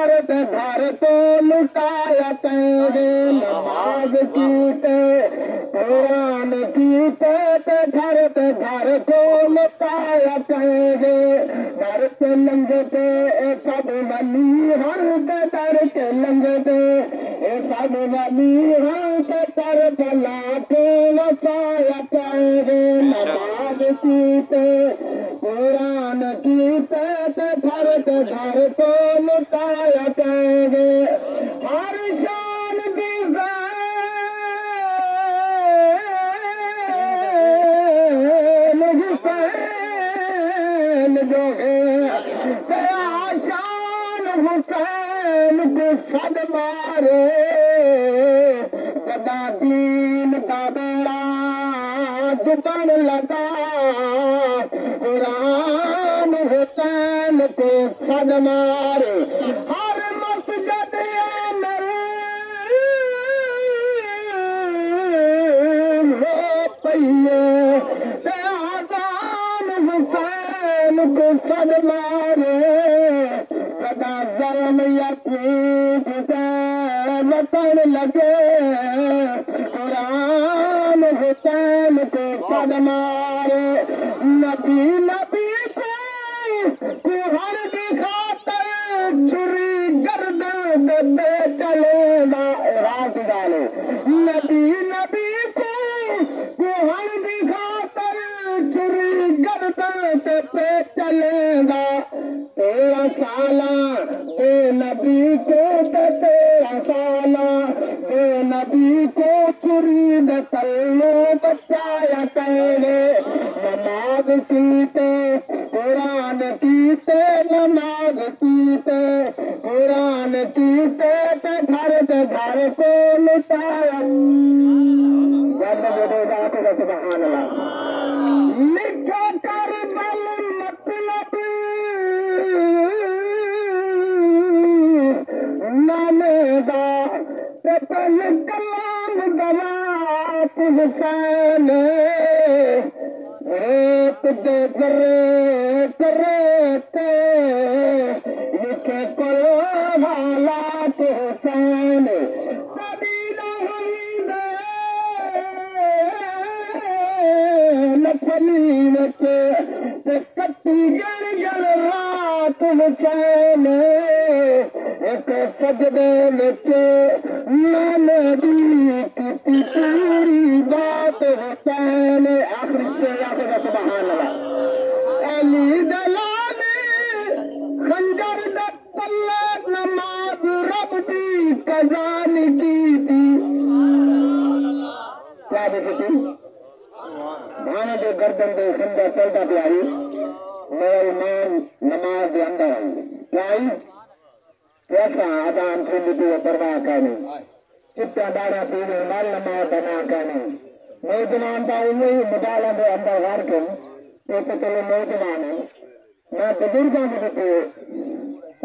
घर को लुटाया कहेंगे नमाज कीते कुरान कीते घर को लुटाया कहेंगे दर के लंघते सब वली हर दर के लंघते सब वली हर दर भला के वसाया कहेंगे नमाज कीते कुरान कीते घर को लुटाया कहेंगे हर शान की हुसैन जो है शान हुसैन को सद मारे सदा दीन का बेड़ा डूबन लगा कुरान हुसैन को सद मारे हर मस्जिद अमर हो पइए आज़ान हुसैन को सद मारे सदा ज़ल्म यतीम वतन लगे कुरान हुसैन को सद मारे नबी नबी को हर दिखाकर छुरी गर्दन पे चलेगा रात डालो नबी नबी को हर दिखाकर छुरी गर्दन पे चलेगा 13 साला ए नबी को 13 साला ए नबी को छुरी न तल्लो बचाया कहेंगे नमाज कीते कुरान कीते नमाज कीते कुरान कीते घर को लुटाया सुभान अल्लाह लिखा कर बल मतलब नामेदा पल कलाम दवा हुसैन तुझे करे लिखे करो हालात हुसैन कभी नफली में कट्टी जल रात हुसैन एक सजदे में नबी की पूरी बात हुसैन आखिरी से सुभान अल्लाह अली दलाली खंजर दत्तल्ला नमाज रब दी कजान की थी क्या देखी भाने जो गर्दन दे खंजर चलता प्यारी मुसलमान नमाज के अंदर क्या कैसा आदान खुली परवाह करनी चिट्टा दाड़ा पीने मल नमाज बना करनी नौजवान था वही मुदाला के अंदर घर के एक चलो नौजवान है मैं बुजुर्गों में भी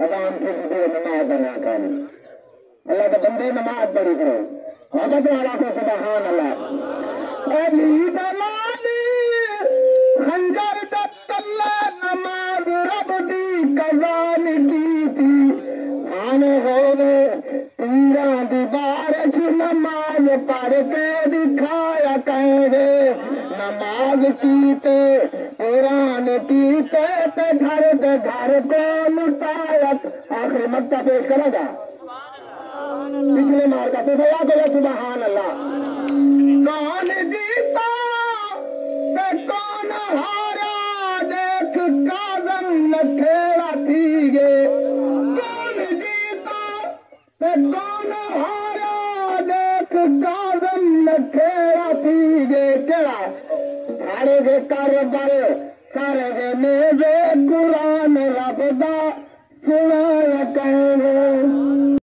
आदान खुली नमाज बना करनी अल्लाह के बंदे नमाज पढ़ी करो मोहम्मद वाला को सुभान अल्लाह अली दलाली खंजर दत्तल्ला नमाज रब दी कजान की थी आने होवे तीरा दी बारिश नमाज पढ़ के दिखाया कहेंगे नमाज कीते कुरान कीते घर को लुटाया आखिरी मक्ता पेश करेगा पिछले मार का तो सया बोले सुभान अल्लाह कौन जीता कौन हारा देख काजम न खेला थी गे कौन जीता कौन हारा देख काजम न खेला थी गे केड़ा सारे के करबल सारे के मेरे कुरान रब दा सुनाया कहेंगे